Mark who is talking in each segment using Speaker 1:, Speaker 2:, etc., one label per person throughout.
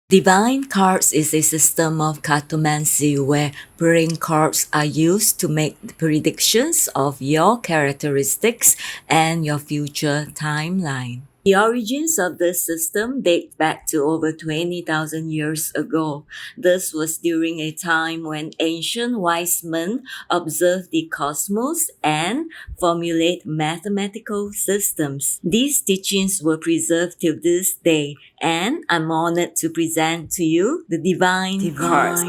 Speaker 1: Divine cards is a system of cartomancy where praying cards are used to make predictions of your characteristics and your future timeline. The origins of this system date back to over 20,000 years ago. This was during a time when ancient wise men observed the cosmos and formulate mathematical systems. These teachings were preserved till this day, and I'm honored to present to you the Divine Cards.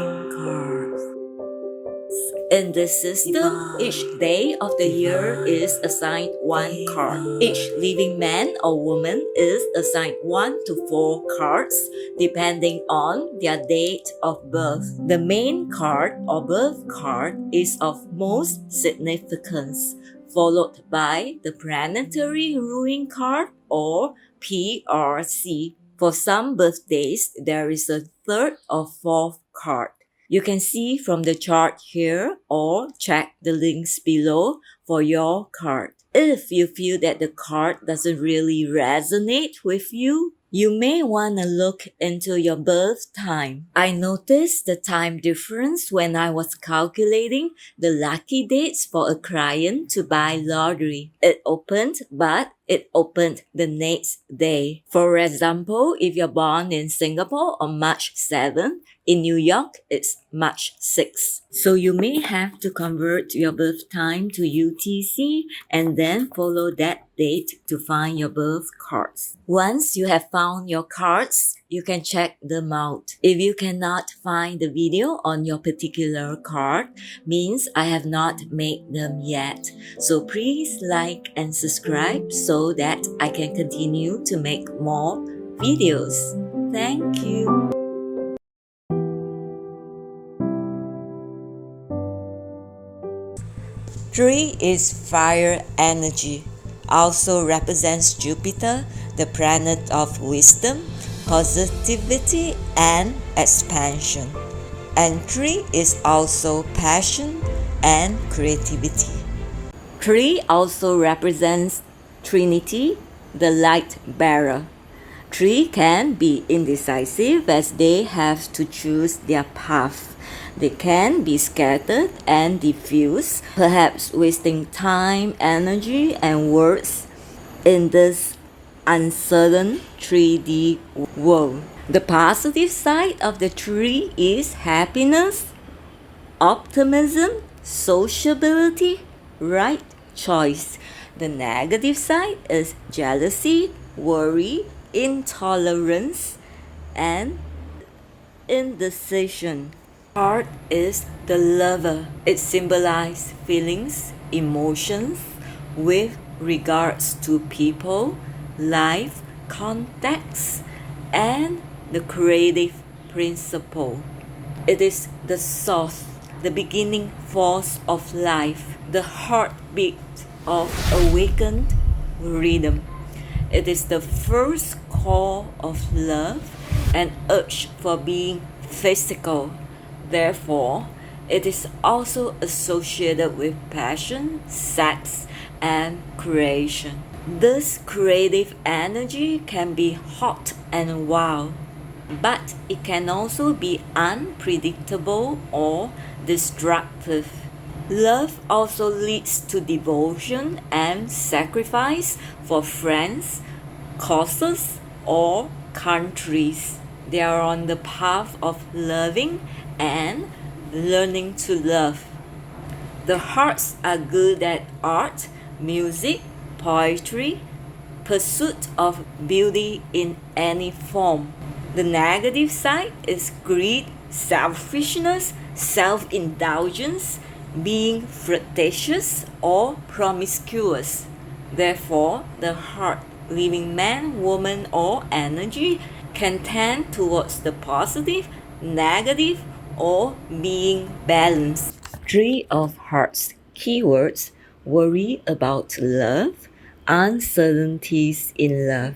Speaker 1: In this system, each day of the year is assigned one card. Each living man or woman is assigned 1 to 4 cards depending on their date of birth. The main card or birth card is of most significance, followed by the planetary ruling card or PRC. For some birthdays, there is a third or fourth card. You can see from the chart here or check the links below for your card. If you feel that the card doesn't really resonate with you, you may want to look into your birth time. I noticed the time difference when I was calculating the lucky dates for a client to buy lottery. It opened the next day. For example, if you're born in Singapore on March 7, in New York, it's March 6. So you may have to convert your birth time to UTC and then follow that date to find your birth cards. Once you have found your cards, you can check them out. If you cannot find the video on your particular card, means I have not made them yet. So please like and subscribe so that I can continue to make more videos. Thank you. Three is fire energy, also represents Jupiter, the planet of wisdom, positivity, and expansion. And 3 is also passion and creativity. 3 also represents Trinity, the light bearer. 3 can be indecisive as they have to choose their path. They can be scattered and diffuse, perhaps wasting time, energy, and words in this uncertain 3D world. The positive side of the 3 is happiness, optimism, sociability, right choice. The negative side is jealousy, worry, intolerance, and indecision. Heart is the lover. It symbolizes feelings, emotions with regards to people, life, context, and the creative principle. It is the source, the beginning force of life, the heartbeat of awakened rhythm. It is the first call of love and urge for being physical. Therefore, it is also associated with passion, sex, and creation. This creative energy can be hot and wild, but it can also be unpredictable or destructive. Love also leads to devotion and sacrifice for friends, causes, or countries. They are on the path of loving and learning to love. The hearts are good at art, music, poetry, pursuit of beauty in any form. The negative side is greed, selfishness, self-indulgence, being flirtatious or promiscuous. Therefore, the heart, living man, woman, or energy can tend towards the positive, negative, or being balanced. 3 of Hearts keywords: worry about love, uncertainties in love.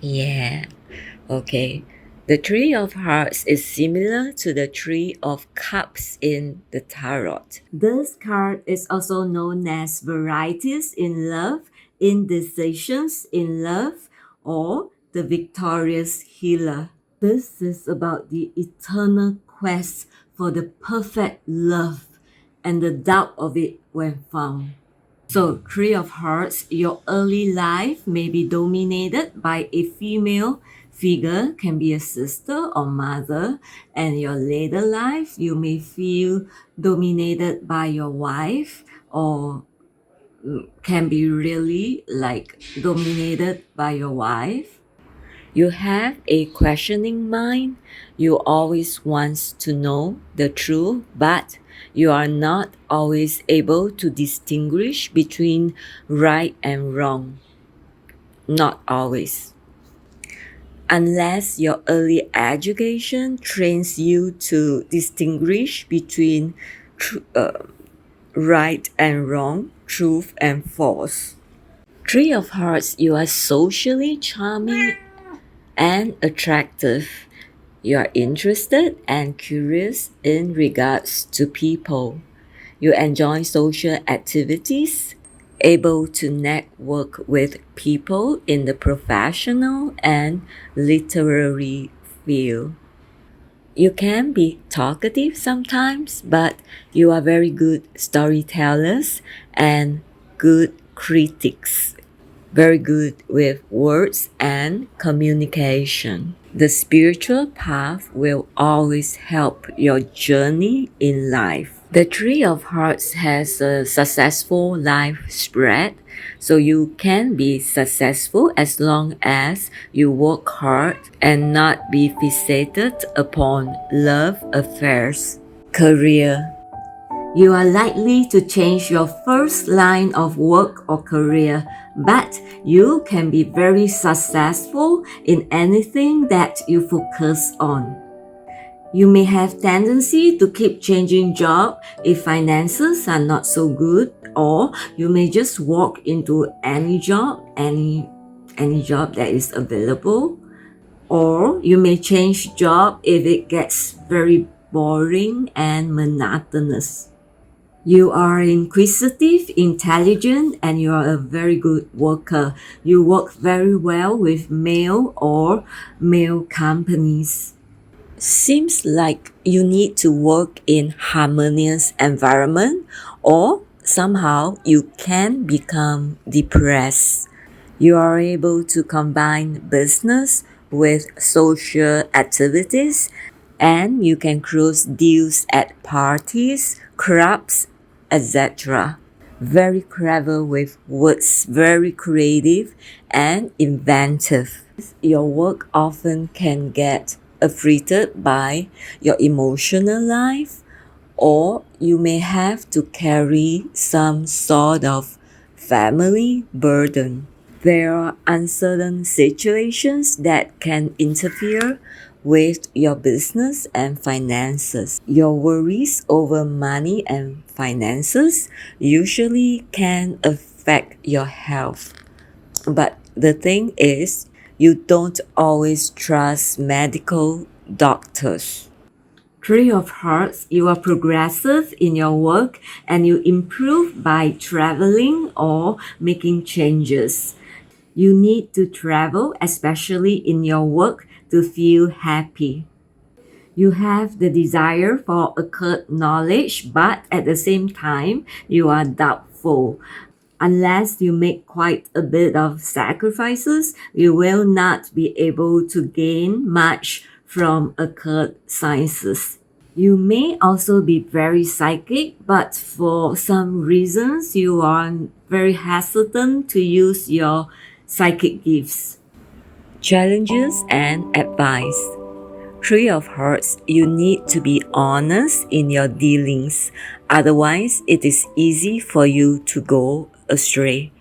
Speaker 1: Yeah, okay. The 3 of Hearts is similar to the 3 of Cups in the Tarot. This card is also known as varieties in love, indecisions in love, or the victorious healer. This is about the eternal quest for the perfect love and the doubt of it when found. So, Three of Hearts, your early life may be dominated by a female figure, can be a sister or mother, and your later life, you may feel dominated by your wife or can be really like dominated by your wife. You have a questioning mind. You always want to know the truth, but you are not always able to distinguish between right and wrong. Not always. Unless your early education trains you to distinguish between right and wrong, truth and false. Three of Hearts, you are socially charming and attractive. You are interested and curious in regards to people. You enjoy social activities, able to network with people in the professional and literary field. You can be talkative sometimes, but you are very good storytellers and good critics. Very good with words and communication. The spiritual path will always help your journey in life. The Three of Hearts has a successful life spread, so you can be successful as long as you work hard and not be fixated upon love affairs. Career. You are likely to change your first line of work or career, but you can be very successful in anything that you focus on. You may have tendency to keep changing job if finances are not so good, or you may just walk into any job that is available, or you may change job if it gets very boring and monotonous. You are inquisitive, intelligent, and you are a very good worker. You work very well with male companies. Seems like you need to work in harmonious environment, or somehow you can become depressed. You are able to combine business with social activities, and you can close deals at parties, clubs, etc. Very clever with words, very creative and inventive. Your work often can get affected by your emotional life, or you may have to carry some sort of family burden. There are uncertain situations that can interfere with your business and finances. Your worries over money and finances usually can affect your health. But the thing is, you don't always trust medical doctors. Three of Hearts, you are progressive in your work and you improve by traveling or making changes. You need to travel, especially in your work, to feel happy. You have the desire for occult knowledge, but at the same time, you are doubtful. Unless you make quite a bit of sacrifices, you will not be able to gain much from occult sciences. You may also be very psychic, but for some reasons, you are very hesitant to use your psychic gifts. Challenges and advice. Three of Hearts, you need to be honest in your dealings. Otherwise, it is easy for you to go astray.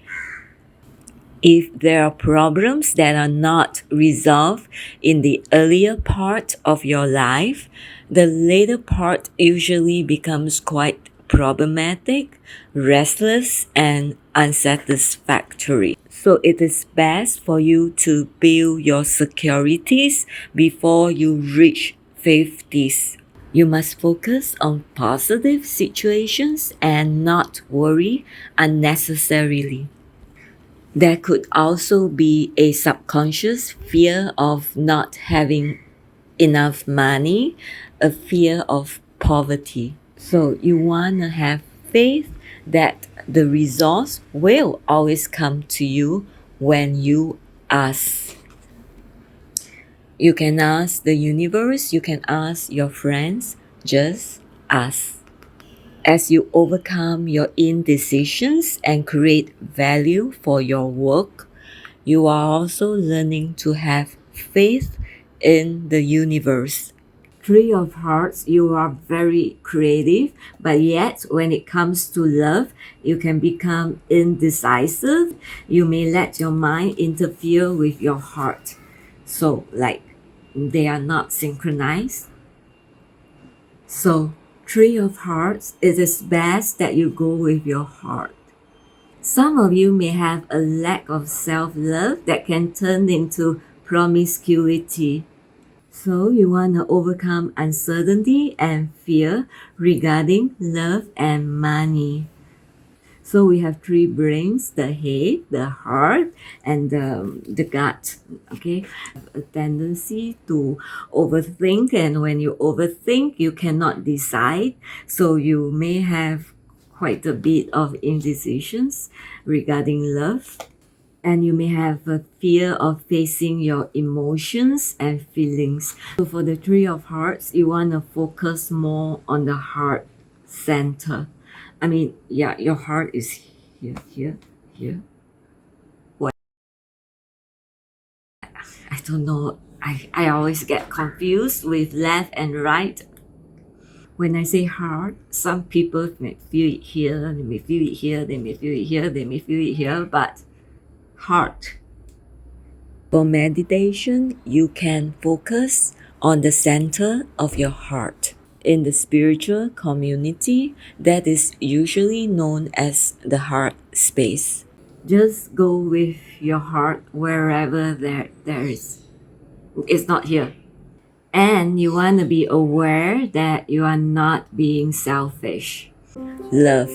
Speaker 1: If there are problems that are not resolved in the earlier part of your life, the later part usually becomes quite problematic, restless, and unsatisfactory. So it is best for you to build your securities before you reach 50s. You must focus on positive situations and not worry unnecessarily. There could also be a subconscious fear of not having enough money, a fear of poverty. So you want to have faith that the resource will always come to you when you ask. You can ask the universe, you can ask your friends, just ask. As you overcome your indecisions and create value for your work, you are also learning to have faith in the universe. Three of Hearts, you are very creative, but yet when it comes to love, you can become indecisive. You may let your mind interfere with your heart. So, like, they are not synchronized. So, Three of Hearts, it is best that you go with your heart. Some of you may have a lack of self love that can turn into promiscuity. So, you want to overcome uncertainty and fear regarding love and money. So, we have three brains: the head, the heart, and the gut. Okay, a tendency to overthink, and when you overthink, you cannot decide. So, you may have quite a bit of indecisions regarding love, and you may have a fear of facing your emotions and feelings. So for the Three of Hearts, you want to focus more on the heart center. I mean, yeah, your heart is here, here, here. What? I don't know. I always get confused with left and right. When I say heart, some people may feel it here, they may feel it here, they may feel it here, they may feel it here, but heart. For meditation, you can focus on the center of your heart. In the spiritual community, that is usually known as the heart space. Just go with your heart wherever there is. It's not here. And you want to be aware that you are not being selfish. Love.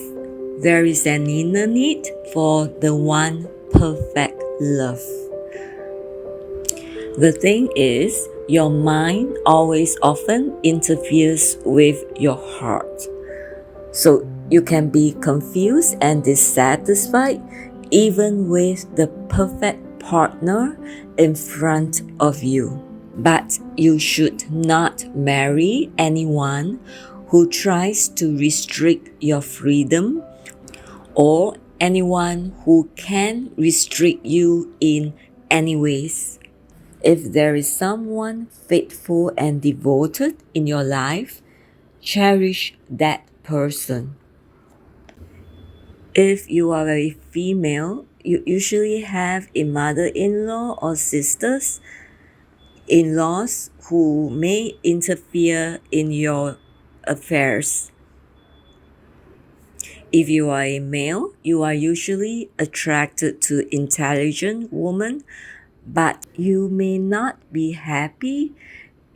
Speaker 1: There is an inner need for the one perfect love. The thing is, your mind always often interferes with your heart. So you can be confused and dissatisfied even with the perfect partner in front of you. But you should not marry anyone who tries to restrict your freedom or anyone who can restrict you in any ways. If there is someone faithful and devoted in your life, cherish that person. If you are a female, you usually have a mother-in-law or sisters-in-laws who may interfere in your affairs. If you are a male, you are usually attracted to intelligent women, but you may not be happy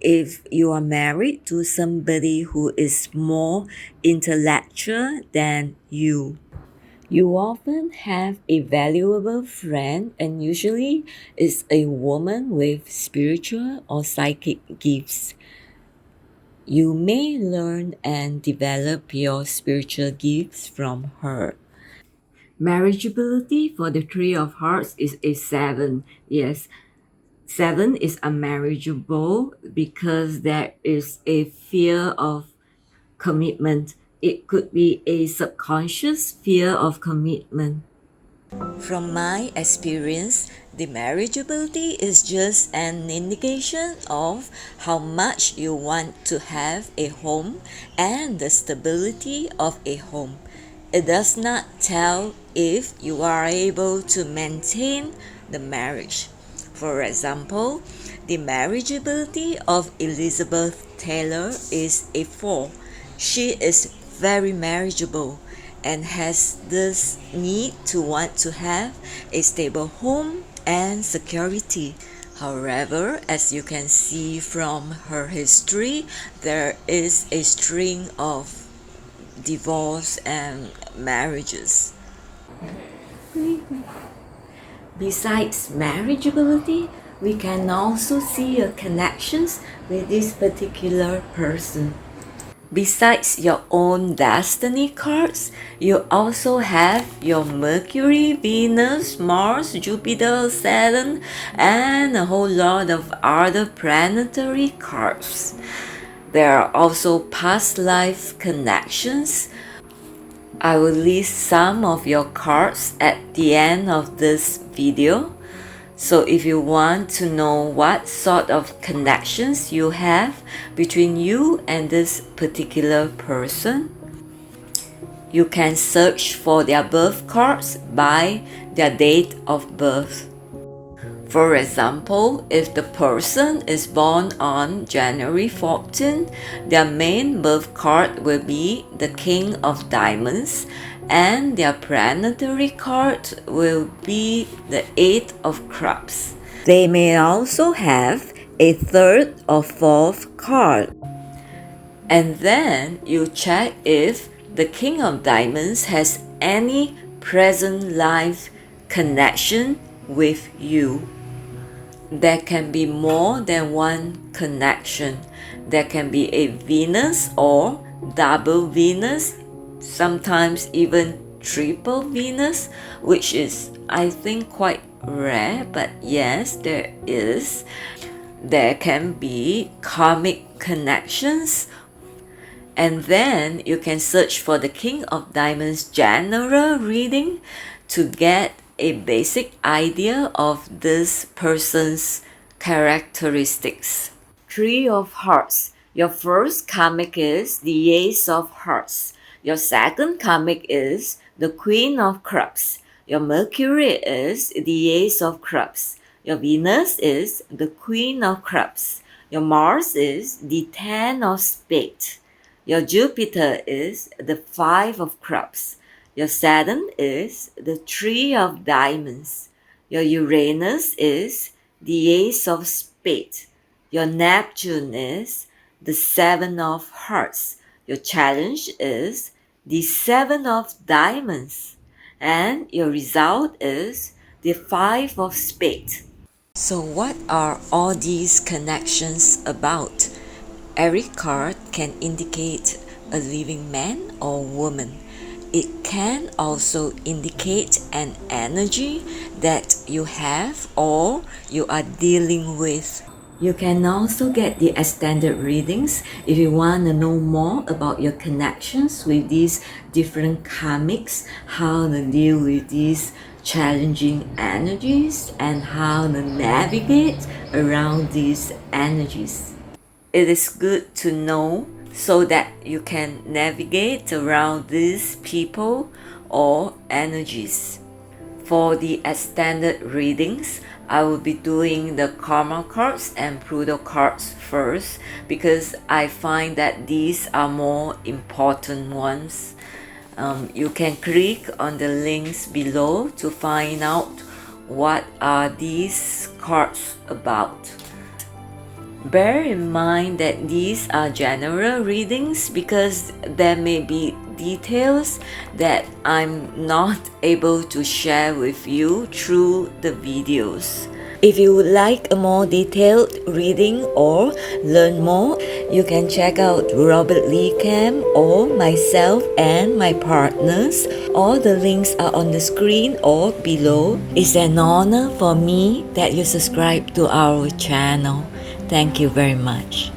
Speaker 1: if you are married to somebody who is more intellectual than you. You often have a valuable friend, and usually it's a woman with spiritual or psychic gifts. You may learn and develop your spiritual gifts from her. Marriageability for the Three of Hearts is a 7. Yes, 7 is unmarriageable because there is a fear of commitment. It could be a subconscious fear of commitment. From my experience, the marriageability is just an indication of how much you want to have a home and the stability of a home. It does not tell if you are able to maintain the marriage. For example, the marriageability of Elizabeth Taylor is a 4. She is very marriageable and has this need to want to have a stable home and security. However, as you can see from her history, there is a string of divorce and marriages. Besides marriageability, we can also see your connections with this particular person. Besides your own destiny cards, you also have your Mercury, Venus, Mars, Jupiter, Saturn, and a whole lot of other planetary cards. There are also past life connections. I will list some of your cards at the end of this video. So if you want to know what sort of connections you have between you and this particular person, you can search for their birth cards by their date of birth. For example, if the person is born on January 14, their main birth card will be the King of Diamonds, and their planetary card will be the Eight of Cups. They may also have a third or fourth card. And then you check if the King of Diamonds has any present life connection with you. There can be more than one connection. There can be a Venus or double Venus, sometimes even triple Venus, which is, I think, quite rare, but yes, there is. There can be karmic connections. And then you can search for the King of Diamonds general reading to get a basic idea of this person's characteristics. Three of Hearts. Your first karmic is the Ace of Hearts. Your second karmic is the Queen of Cups. Your Mercury is the Ace of Cups. Your Venus is the Queen of Cups. Your Mars is the Ten of Spades. Your Jupiter is the Five of Cups. Your Saturn is the Three of Diamonds. Your Uranus is the Ace of Spades. Your Neptune is the Seven of Hearts. Your challenge is the Seven of Diamonds. And your result is the Five of Spades. So what are all these connections about? Every card can indicate a living man or woman. It can also indicate an energy that you have or you are dealing with. You can also get the extended readings if you want to know more about your connections with these different karmics, how to deal with these challenging energies, and how to navigate around these energies. It is good to know so that you can navigate around these people or energies. For the extended readings, I will be doing the Karma cards and Pluto cards first because I find that these are more important ones. You can click on the links below to find out what are these cards about. Bear in mind that these are general readings because there may be details that I'm not able to share with you through the videos. If you would like a more detailed reading or learn more, you can check out Robert Lee Cam or myself and my partners. All the links are on the screen or below. It's an honor for me that you subscribe to our channel. Thank you very much.